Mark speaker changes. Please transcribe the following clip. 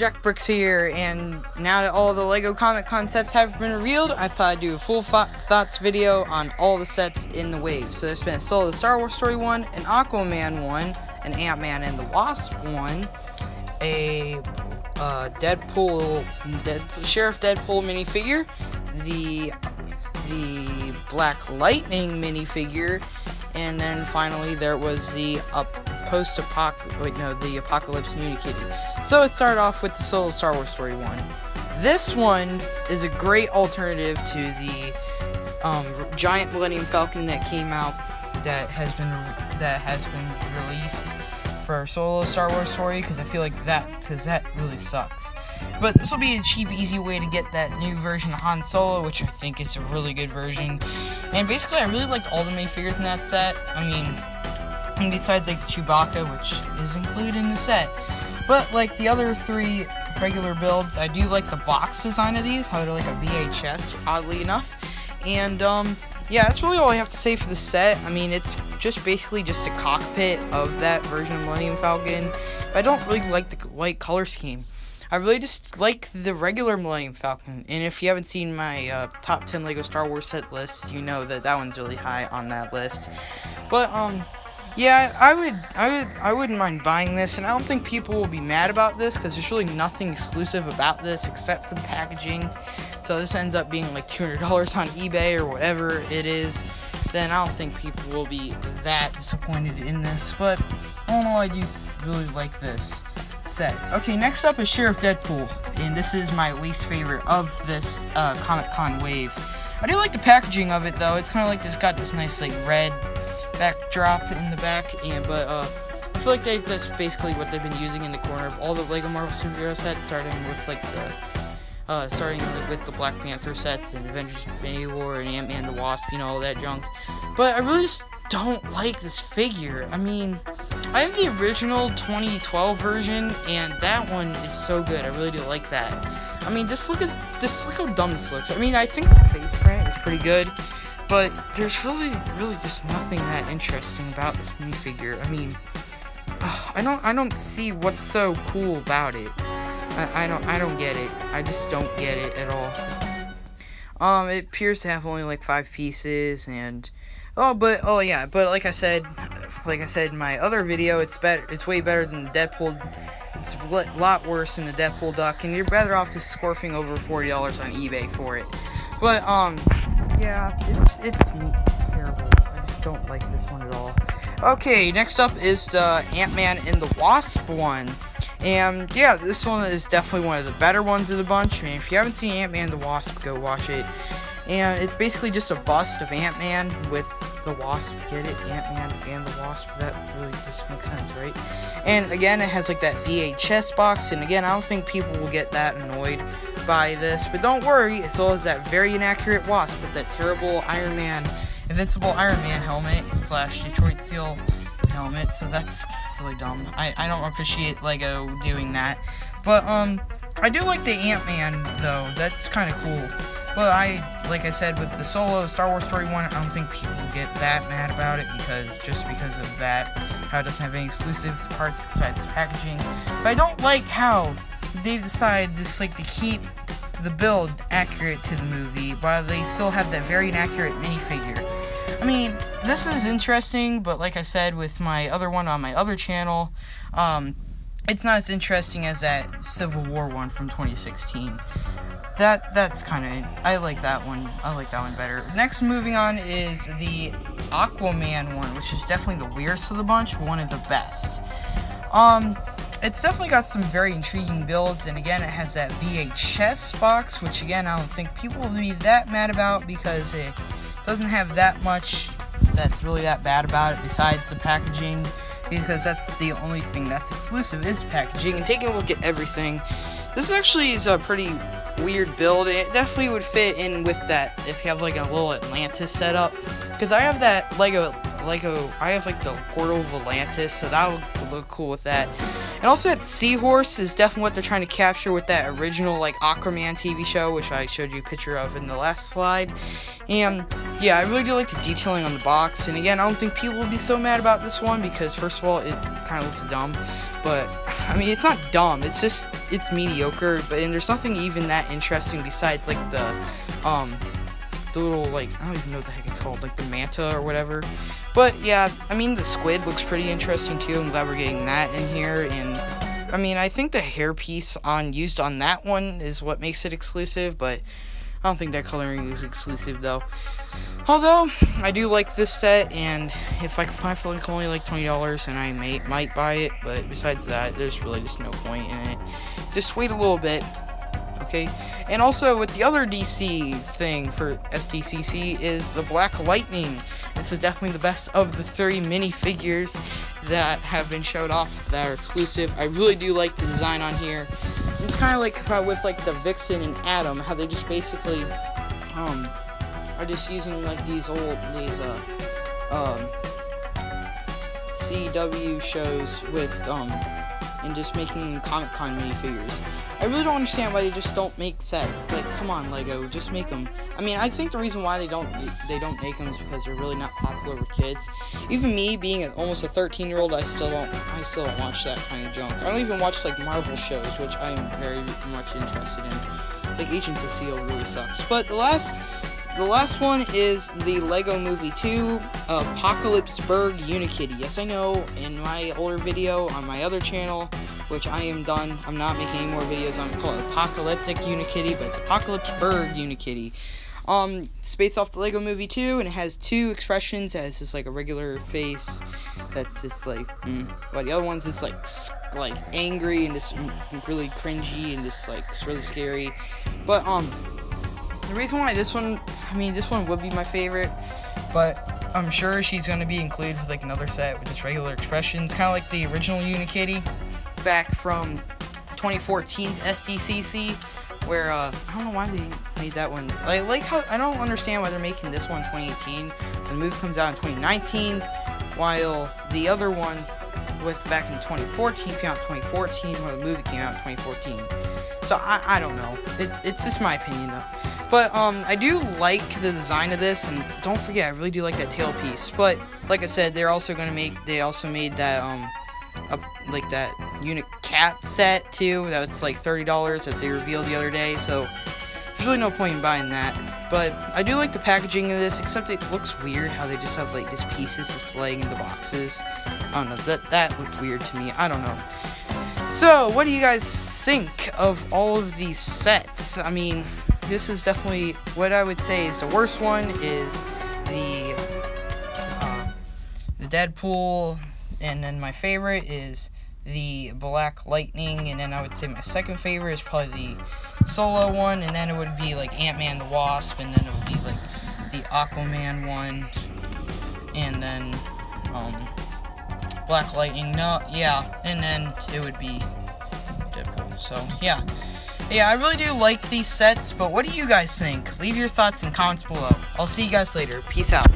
Speaker 1: Jack Brooks here, and now that all the LEGO Comic Con sets have been revealed, I thought I'd do a full thoughts video on all the sets in the wave. So there's been a Solo the Star Wars Story one, an Aquaman one, an Ant-Man and the Wasp one, a Sheriff Deadpool minifigure, the Black Lightning minifigure, and then finally there was the the Apocalypse Muni Kitty. So it started off with the Solo Star Wars Story one. This one is a great alternative to the giant Millennium Falcon that came out that has been released for Solo Star Wars Story, because I feel like that really sucks. But this will be a cheap, easy way to get that new version of Han Solo, which I think is a really good version. And basically, I really liked all the minifigures in that set. I mean, and besides like Chewbacca, which is included in the set. But like the other three regular builds, I do like the box design of these, how they're like a VHS, oddly enough. And yeah, that's really all I have to say for the set. I mean, it's just basically just a cockpit of that version of Millennium Falcon. But I don't really like the white color scheme. I really just like the regular Millennium Falcon. And if you haven't seen my top 10 LEGO Star Wars set list, you know that one's really high on that list. But yeah, I wouldn't mind buying this, and I don't think people will be mad about this because there's really nothing exclusive about this except for the packaging. So this ends up being like $200 on eBay or whatever it is. Then I don't think people will be that disappointed in this. But all in all, I do really like this set. Okay, next up is Sheriff Deadpool, and this is my least favorite of this Comic-Con wave. I do like the packaging of it though. It's kind of like just got this nice like red backdrop in the back, but I feel like that's basically what they've been using in the corner of all the LEGO Marvel superhero sets, starting with the Black Panther sets and Avengers Infinity War and Ant-Man the Wasp, you know, all that junk. But I really just don't like this figure. I mean, I have the original 2012 version, and that one is so good. I really do like that. I mean, just look how dumb this looks. I mean, I think the face print is pretty good, but there's really just nothing that interesting about this minifigure. I mean, I don't see what's so cool about it. I don't get it. I just don't get it at all. It appears to have only like 5 pieces, and but like I said in my other video, it's way better than the Deadpool. It's a lot worse than the Deadpool duck, and you're better off just scorfing over $40 on eBay for it. But yeah, it's terrible. I just don't like this one at all. Okay, next up is the Ant-Man and the Wasp one. And yeah, this one is definitely one of the better ones of the bunch. I mean, if you haven't seen Ant-Man and the Wasp, go watch it. And it's basically just a bust of Ant-Man with the Wasp. Get it? Ant-Man and the Wasp. That really just makes sense, right? And again, it has like that VHS box. And again, I don't think people will get that annoyed by this, but don't worry, it still has that very inaccurate Wasp with that terrible Invincible Iron Man helmet / Detroit Steel helmet, so that's really dumb. I don't appreciate LEGO doing that. But I do like the Ant-Man though. That's kind of cool. But like I said, with the Solo Star Wars Story one, I don't think people get that mad about it because of that, how it doesn't have any exclusive parts besides the packaging. But I don't like how they decide just like to keep the build accurate to the movie while they still have that very inaccurate minifigure. I mean, this is interesting, but like I said with my other one on my other channel, it's not as interesting as that Civil War one from 2016. That's kind of, I like that one. I like that one better. Next, moving on is the Aquaman one, which is definitely the weirdest of the bunch, but one of the best. It's definitely got some very intriguing builds, and again, it has that VHS box, which again, I don't think people will be that mad about because it doesn't have that much that's really that bad about it besides the packaging, because that's the only thing that's exclusive is packaging. And taking a look at everything, this actually is a pretty weird build. It definitely would fit in with that if you have like a little Atlantis setup, because I have that Lego I have like the Portal of Atlantis, so that would look cool with that. And also that seahorse is definitely what they're trying to capture with that original like Aquaman TV show, which I showed you a picture of in the last slide. And yeah, I really do like the detailing on the box. And again, I don't think people will be so mad about this one because first of all, it kind of looks dumb. But I mean, it's not dumb. It's just it's mediocre. And there's nothing even that interesting besides like the little, like, I don't even know what the heck it's called, like the manta or whatever. But yeah, I mean, the squid looks pretty interesting too. I'm glad we're getting that in here. And I mean, I think the hairpiece used on that one is what makes it exclusive, but I don't think that coloring is exclusive though. Although I do like this set, and if I can find for like only like $20, then I might buy it. But besides that, there's really just no point in it. Just wait a little bit. Okay, and also with the other DC thing for SDCC is the Black Lightning. This is definitely the best of the 3 minifigures that have been showed off that are exclusive. I really do like the design on here. It's kind of like with like the Vixen and Atom, how they just basically are just using like these CW shows with and just making Comic-Con minifigures. I really don't understand why they just don't make sets. Like, come on, Lego, just make them. I mean, I think the reason why they don't make them is because they're really not popular with kids. Even me, being almost a 13-year-old, I still don't watch that kind of junk. I don't even watch like Marvel shows, which I am very much interested in. Like Agents of S.H.I.E.L.D. really sucks. But the last one is the Lego Movie 2 Apocalypseburg Unikitty. Yes, I know, in my older video on my other channel, which I am done, I'm not making any more videos on it, called Apocalyptic Unikitty, but it's Apocalypseburg Unikitty. It's based off the Lego Movie 2, and it has 2 expressions. It has just like a regular face that's just like, but the other one's just like angry and just really cringy and just like it's really scary. But the reason why this one would be my favorite, but I'm sure she's going to be included with like another set with just regular expressions, kind of like the original Unikitty back from 2014's SDCC, where I don't know why they made that one. Like how I don't understand why they're making this one 2018 when the movie comes out in 2019, while the other one back in 2014 came out in 2014, while the movie came out in 2014. So I don't know. It's just my opinion though. But I do like the design of this, and don't forget, I really do like that tail piece. But like I said, they also made that like that Unit Cat set too. That's like $30 that they revealed the other day. So there's really no point in buying that. But I do like the packaging of this, except it looks weird how they just have like these pieces just laying in the boxes. I don't know, that looked weird to me. I don't know. So what do you guys think of all of these sets? I mean, this is definitely what I would say is the worst one is the Deadpool, and then my favorite is the Black Lightning, and then I would say my second favorite is probably the Solo one, and then it would be like Ant-Man the Wasp, and then it would be like the Aquaman one, and then Black Lightning, and then it would be Deadpool. So yeah, I really do like these sets, but what do you guys think? Leave your thoughts in comments below. I'll see you guys later. Peace out.